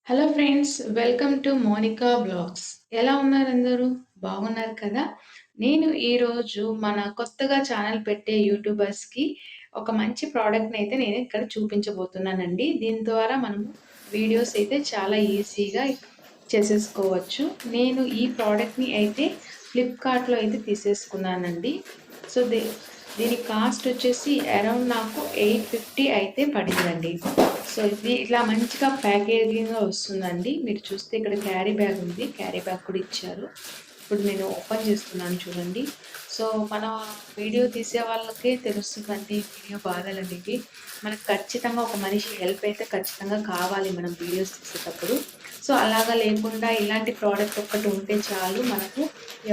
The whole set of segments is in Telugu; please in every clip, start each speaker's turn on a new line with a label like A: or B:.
A: Hello friends, welcome to Monika vlogs. ఎలా ఉన్నారు అందరూ? బాగున్నారు కదా? నేను ఈరోజు మన కొత్తగా ఛానల్ పెట్టే యూట్యూబర్స్‌కి ఒక మంచి ప్రోడక్ట్‌ని అయితే నేను ఇక్కడ చూపించబోతున్నానండి. దీని ద్వారా మనము వీడియోస్ అయితే చాలా ఈజీగా చేసేసుకోవచ్చు. నేను ఈ ప్రోడక్ట్‌ని అయితే ఫ్లిప్‌కార్ట్‌లో అయితే తీసేసుకున్నానండి. సో, దీని కాస్ట్ వచ్చేసి అరౌండ్ నాకు 850 అయితే పడిందండి. సో, ఇది ఇలా మంచిగా ప్యాకేజింగ్‌గా వస్తుందండి. మీరు చూస్తే ఇక్కడ క్యారీ బ్యాగ్ ఉంది. క్యారీ బ్యాగ్ కూడా ఇచ్చారు. ఇప్పుడు నేను ఓపెన్ చేస్తున్నాను చూడండి. సో, మన వీడియో తీసే వాళ్ళకే తెలుస్తుందండి వీడియో బాధలనేవి. మనకు ఖచ్చితంగా ఒక మనిషి హెల్ప్ అయితే ఖచ్చితంగా కావాలి మనం వీడియోస్ తీసేటప్పుడు. సో, అలాగా లేకుండా ఇలాంటి ప్రోడక్ట్ ఒక్కటి ఉంటే చాలు మనకు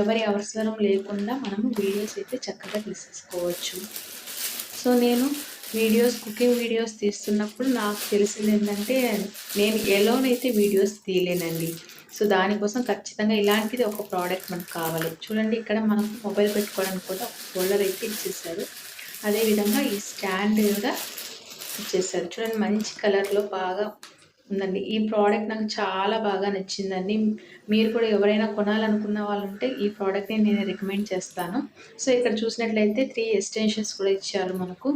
A: ఎవరి అవసరం లేకుండా మనము వీడియోస్ అయితే చక్కగా తీసేసుకోవచ్చు. సో, నేను కుకింగ్ వీడియోస్ తీస్తున్నప్పుడు నాకు తెలిసిందేంటంటే, నేను ఎలోన్ అయితే వీడియోస్ తీయలేనండి. సో, దానికోసం ఖచ్చితంగా ఇలాంటిది ఒక ప్రోడక్ట్ మనకు కావాలి. చూడండి, ఇక్కడ మనకు మొబైల్ పెట్టుకోవడానికి కూడా ఒక హోల్డర్ అయితే ఇచ్చేసారు. అదేవిధంగా ఈ స్టాండ్ కూడా ఇచ్చేసారు. చూడండి, మంచి కలర్‌లో బాగా ఉందండి. ఈ ప్రోడక్ట్ నాకు చాలా బాగా నచ్చిందండి. మీరు కూడా ఎవరైనా కొనాలనుకున్న వాళ్ళుంటే ఈ ప్రోడక్ట్‌ని నేను రికమెండ్ చేస్తాను. సో, ఇక్కడ చూసినట్లయితే 3 ఎక్స్‌టెన్షన్స్ కూడా ఇచ్చారు మనకు.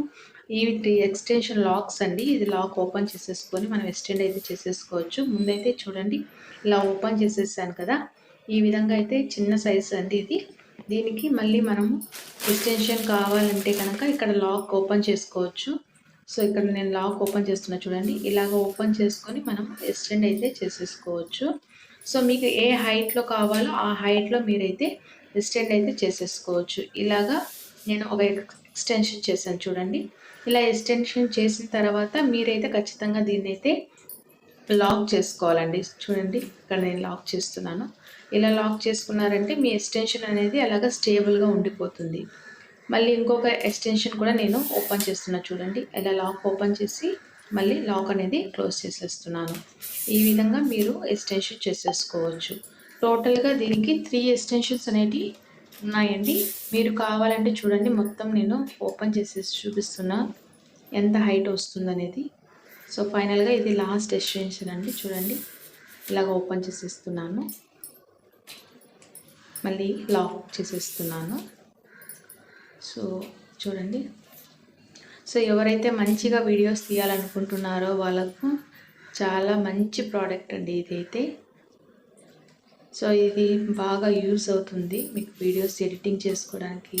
A: ఈ 3 ఎక్స్‌టెన్షన్ లాక్స్ అండి. ఇది లాక్ ఓపెన్ చేసేసుకొని మనం ఎక్స్టెండ్ అయితే చేసేసుకోవచ్చు. ముందైతే చూడండి, ఇలా ఓపెన్ చేసేసాను కదా! ఈ విధంగా అయితే చిన్న సైజ్ అండి ఇది. దీనికి మళ్ళీ మనము ఎక్స్‌టెన్షన్ కావాలంటే కనుక ఇక్కడ లాక్ ఓపెన్ చేసుకోవచ్చు. సో, ఇక్కడ నేను లాక్ ఓపెన్ చేస్తున్నా చూడండి. ఇలాగ ఓపెన్ చేసుకొని మనం ఎక్స్టెండ్ అయితే చేసేసుకోవచ్చు. సో, మీకు ఏ హైట్‌లో కావాలో ఆ హైట్‌లో మీరైతే ఎక్స్టెండ్ అయితే చేసేసుకోవచ్చు. ఇలాగా నేను ఒక ఎక్స్‌టెన్షన్ చేశాను చూడండి. ఇలా ఎక్స్‌టెన్షన్ చేసిన తర్వాత మీరైతే ఖచ్చితంగా దీన్నైతే లాక్ చేసుకోవాలండి. చూడండి, ఇక్కడ నేను లాక్ చేస్తున్నాను. ఇలా లాక్ చేసుకున్నారంటే మీ ఎక్స్‌టెన్షన్ అనేది అలాగా స్టేబుల్‌గా ఉండిపోతుంది. మళ్ళీ ఇంకొక ఎక్స్‌టెన్షన్ కూడా నేను ఓపెన్ చేస్తున్నా చూడండి. ఇలా లాక్ ఓపెన్ చేసి మళ్ళీ లాక్ అనేది క్లోజ్ చేసేస్తున్నాను. ఈ విధంగా మీరు ఎక్స్‌టెన్షన్ చేసేసుకోవచ్చు. టోటల్‌గా దీనికి 3 ఎక్స్‌టెన్షన్స్ అనేటివి ఉన్నాయండి. మీరు కావాలంటే చూడండి, మొత్తం నేను ఓపెన్ చేసేసి చూపిస్తున్నా ఎంత హైట్ వస్తుందనేది. సో, ఫైనల్‌గా ఇది లాస్ట్ ఎక్స్‌టెన్షన్ అండి. చూడండి, ఇలాగ ఓపెన్ చేసేస్తున్నాను. మళ్ళీ లాక్ చేసేస్తున్నాను. సో, చూడండి. సో, ఎవరైతే మంచిగా వీడియోస్ తీయాలనుకుంటున్నారో వాళ్ళకు చాలా మంచి ప్రోడక్ట్ అండి ఇదైతే. సో, ఇది బాగా యూజ్ అవుతుంది మీకు వీడియోస్ ఎడిటింగ్ చేసుకోవడానికి,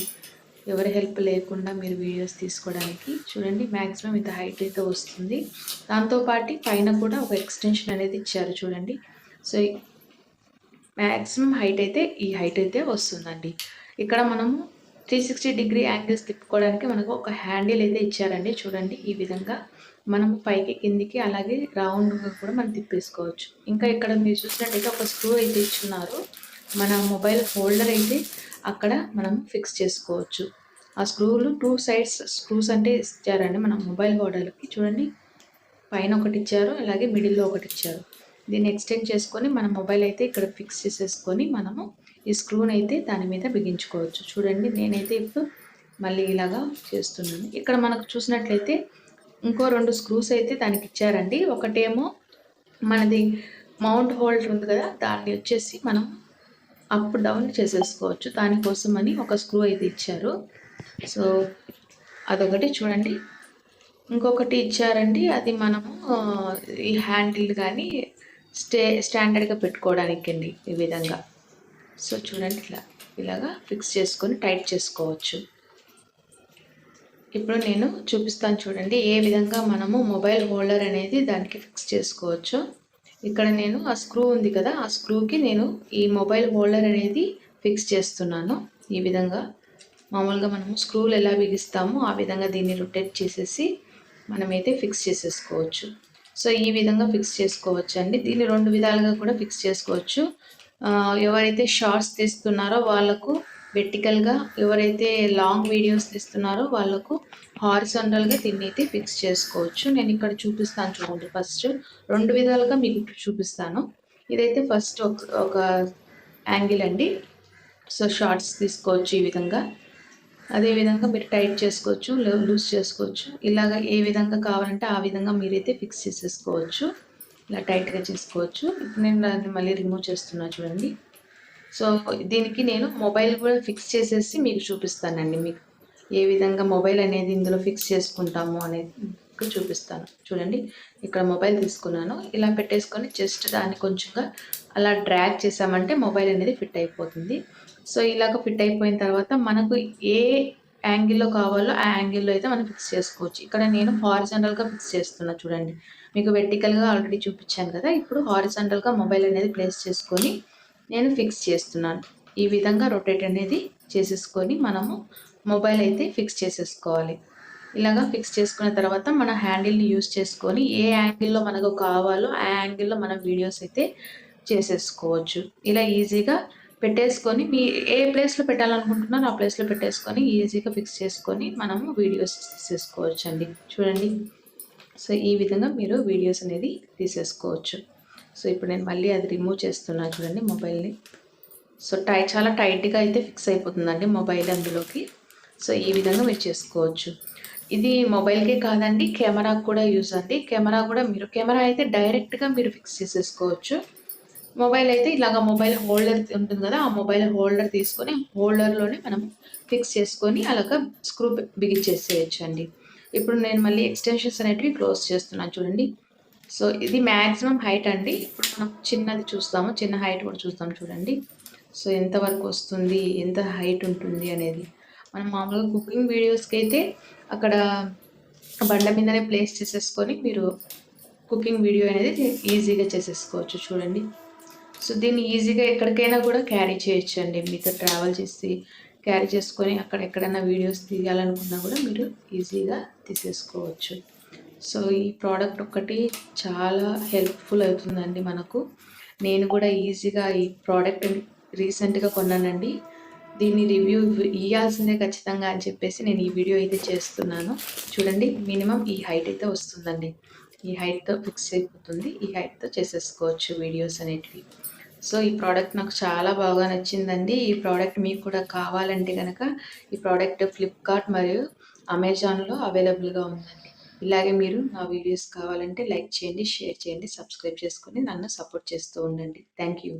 A: ఎవరి హెల్ప్ లేకుండా మీరు వీడియోస్ తీసుకోవడానికి. చూడండి, మ్యాక్సిమం ఇంత హైట్ అయితే వస్తుంది. దాంతోపాటు పైన కూడా ఒక ఎక్స్టెన్షన్ అనేది ఇచ్చారు చూడండి. సో, మ్యాక్సిమం హైట్ అయితే ఈ హైట్ అయితే వస్తుందండి. ఇక్కడ మనము 360 డిగ్రీ యాంగిల్స్ తిప్పుకోవడానికి మనకు ఒక హ్యాండిల్ అయితే ఇచ్చారండి. చూడండి, ఈ విధంగా మనము పైకి కిందికి అలాగే రౌండ్గా కూడా మనం తిప్పేసుకోవచ్చు. ఇంకా ఇక్కడ మీరు చూసినట్టయితే ఒక స్క్రూ అయితే ఇచ్చున్నారు. మన మొబైల్ హోల్డర్ అయితే అక్కడ మనం ఫిక్స్ చేసుకోవచ్చు. ఆ స్క్రూలు 2 సైడ్స్ స్క్రూస్ అంటే ఇచ్చారండి మన మొబైల్ హోల్డర్కి. చూడండి, పైన ఒకటి ఇచ్చారు, అలాగే మిడిల్‌లో ఒకటి ఇచ్చారు. దీన్ని ఎక్స్టెండ్ చేసుకొని మన మొబైల్ అయితే ఇక్కడ ఫిక్స్ చేసేసుకొని మనము ఈ స్క్రూని అయితే దాని మీద బిగించుకోవచ్చు. చూడండి, నేనైతే ఇప్పుడు మళ్ళీ ఇలాగా చేస్తున్నాను. ఇక్కడ మనకు చూసినట్లయితే ఇంకో 2 స్క్రూస్ అయితే దానికి ఇచ్చారండి. ఒకటేమో మనది మౌంట్ హోల్డర్ ఉంది కదా! దాన్ని వచ్చేసి మనం అప్ డౌన్ చేసేసుకోవచ్చు. దానికోసమని ఒక స్క్రూ అయితే ఇచ్చారు. సో, అదొకటి చూడండి. ఇంకొకటి ఇచ్చారండి. అది మనము ఈ హ్యాండిల్ గానీ స్టాండర్డ్‌గా పెట్టుకోవడానికండి ఈ విధంగా. సో, చూడండి, ఇలాగా ఫిక్స్ చేసుకొని టైట్ చేసుకోవచ్చు. ఇప్పుడు నేను చూపిస్తాను చూడండి, ఏ విధంగా మనము మొబైల్ హోల్డర్ అనేది దానికి ఫిక్స్ చేసుకోవచ్చో. ఇక్కడ నేను ఆ స్క్రూ ఉంది కదా! ఆ స్క్రూకి నేను ఈ మొబైల్ హోల్డర్ అనేది ఫిక్స్ చేస్తున్నాను. ఈ విధంగా మామూలుగా మనము స్క్రూలు ఎలా బిగిస్తామో ఆ విధంగా దీన్ని రొటేట్ చేసేసి మనమైతే ఫిక్స్ చేసేసుకోవచ్చు. సో, ఈ విధంగా ఫిక్స్ చేసుకోవచ్చండి. దీన్ని 2 విధాలుగా కూడా ఫిక్స్ చేసుకోవచ్చు. ఎవరైతే షార్ట్స్ తీస్తున్నారో వాళ్ళకు వెర్టికల్‌గా, ఎవరైతే లాంగ్ వీడియోస్ తీస్తున్నారో వాళ్ళకు హారిజాంటల్‌గా దీన్నైతే ఫిక్స్ చేసుకోవచ్చు. నేను ఇక్కడ చూపిస్తాను చూడండి. ఫస్ట్ 2 విధాలుగా మీకు చూపిస్తాను. ఇదైతే ఫస్ట్ ఒక యాంగిల్ అండి. సో, షార్ట్స్ తీసుకోవచ్చు ఈ విధంగా. అదేవిధంగా మీరు టైట్ చేసుకోవచ్చు, లూజ్ చేసుకోవచ్చు. ఇలాగ ఏ విధంగా కావాలంటే ఆ విధంగా మీరైతే ఫిక్స్ చేసేసుకోవచ్చు. ఇలా టైట్‌గా చేసుకోవచ్చు. ఇప్పుడు నేను దాన్ని మళ్ళీ రిమూవ్ చేస్తున్నా చూడండి. సో, దీనికి నేను మొబైల్ కూడా ఫిక్స్ చేసేసి మీకు చూపిస్తానండి. మీకు ఏ విధంగా మొబైల్ అనేది ఇందులో ఫిక్స్ చేసుకుంటాము అనేది మీకు చూపిస్తాను. చూడండి, ఇక్కడ మొబైల్ తీసుకున్నాను. ఇలా పెట్టేసుకొని జస్ట్ దాన్ని కొంచెంగా అలా డ్రాగ్ చేసామంటే మొబైల్ అనేది ఫిట్ అయిపోతుంది. సో, ఇలాగ ఫిట్ అయిపోయిన తర్వాత మనకు ఏ యాంగిల్‌లో కావాలో ఆ యాంగిల్‌లో అయితే మనం ఫిక్స్ చేసుకోవచ్చు. ఇక్కడ నేను హారిజాంటల్‌గా ఫిక్స్ చేస్తున్నా చూడండి. మీకు వెర్టికల్‌గా ఆల్రెడీ చూపించాను కదా! ఇప్పుడు హారిజాంటల్‌గా మొబైల్ అనేది ప్లేస్ చేసుకొని నేను ఫిక్స్ చేస్తున్నాను. ఈ విధంగా రొటేట్ అనేది చేసేసుకొని మనము మొబైల్ అయితే ఫిక్స్ చేసేసుకోవాలి. ఇలాగా ఫిక్స్ చేసుకున్న తర్వాత మన హ్యాండిల్‌ని యూజ్ చేసుకొని ఏ యాంగిల్‌లో మనకు కావాలో ఆ యాంగిల్‌లో మనం వీడియోస్ అయితే చేసేసుకోవచ్చు. ఇలా ఈజీగా పెట్టేసుకొని మీ ఏ ప్లేస్‌లో పెట్టాలనుకుంటున్నారో ఆ ప్లేస్‌లో పెట్టేసుకొని ఈజీగా ఫిక్స్ చేసుకొని మనము వీడియోస్ తీసేసుకోవచ్చండి. చూడండి. సో, ఈ విధంగా మీరు వీడియోస్ అనేది తీసేసుకోవచ్చు. సో, ఇప్పుడు నేను మళ్ళీ అది రిమూవ్ చేస్తున్నా చూడండి మొబైల్‌ని. సో, చాలా టైట్‌గా అయితే ఫిక్స్ అయిపోతుందండి మొబైల్ అందులోకి. సో, ఈ విధంగా మీరు చేసుకోవచ్చు. ఇది మొబైల్‌కే కాదండి, కెమెరాకి కూడా యూజ్ అండి. కెమెరా అయితే డైరెక్ట్‌గా మీరు ఫిక్స్ చేసేసుకోవచ్చు. మొబైల్ అయితే ఇలాగ మొబైల్ హోల్డర్ ఉంటుంది కదా! ఆ మొబైల్ హోల్డర్ తీసుకొని హోల్డర్‌లోనే మనం ఫిక్స్ చేసుకొని అలాగా స్క్రూ బిగించేసేయొచ్చండి. ఇప్పుడు నేను మళ్ళీ ఎక్స్‌టెన్షన్స్ అనేటివి క్లోజ్ చేస్తున్నాను చూడండి. సో, ఇది మాక్సిమం హైట్ అండి. ఇప్పుడు మనం చిన్నది చూస్తాము. చిన్న హైట్ కూడా చూద్దాం చూడండి. సో, ఎంత వరకు వస్తుంది? ఎంత హైట్ ఉంటుంది అనేది. మనం మామూలుగా కుకింగ్ వీడియోస్‌కైతే అక్కడ బండ మీదనే ప్లేస్ చేసేసుకొని మీరు కుకింగ్ వీడియో అనేది ఈజీగా చేసేసుకోవచ్చు చూడండి. సో, దీన్ని ఈజీగా ఎక్కడికైనా కూడా క్యారీ చేయొచ్చండి. మీతో ట్రావెల్ చేసి క్యారీ చేసుకొని అక్కడ ఎక్కడైనా వీడియోస్ తీయాలనుకున్నా కూడా మీరు ఈజీగా తీసేసుకోవచ్చు. సో, ఈ ప్రోడక్ట్ ఒక్కటి చాలా హెల్ప్‌ఫుల్ అవుతుందండి మనకు. నేను కూడా ఈజీగా ఈ ప్రోడక్ట్‌ని రీసెంట్‌గా కొన్నానండి. దీన్ని రివ్యూ ఇయ్యాల్సిందే ఖచ్చితంగా అని చెప్పేసి నేను ఈ వీడియో అయితే చేస్తున్నాను. చూడండి, మినిమమ్ ఈ హైట్ అయితే వస్తుందండి. ఈ హైట్‌తో ఫిక్స్ అయిపోతుంది. ఈ హైట్‌తో చేసేసుకోవచ్చు వీడియోస్ అనేటివి. సో, ఈ ప్రోడక్ట్ నాకు చాలా బాగా నచ్చిందండి. ఈ ప్రోడక్ట్ మీకు కూడా కావాలంటే గనక ఈ ప్రోడక్ట్ ఫ్లిప్‌కార్ట్ మరియు అమెజాన్‌లో అవైలబుల్‌గా ఉందండి. ఇలాగే మీరు నా వీడియోస్ కావాలంటే లైక్ చేయండి, షేర్ చేయండి, సబ్స్క్రైబ్ చేసుకొని నన్ను సపోర్ట్ చేస్తూ ఉండండి. Thank you.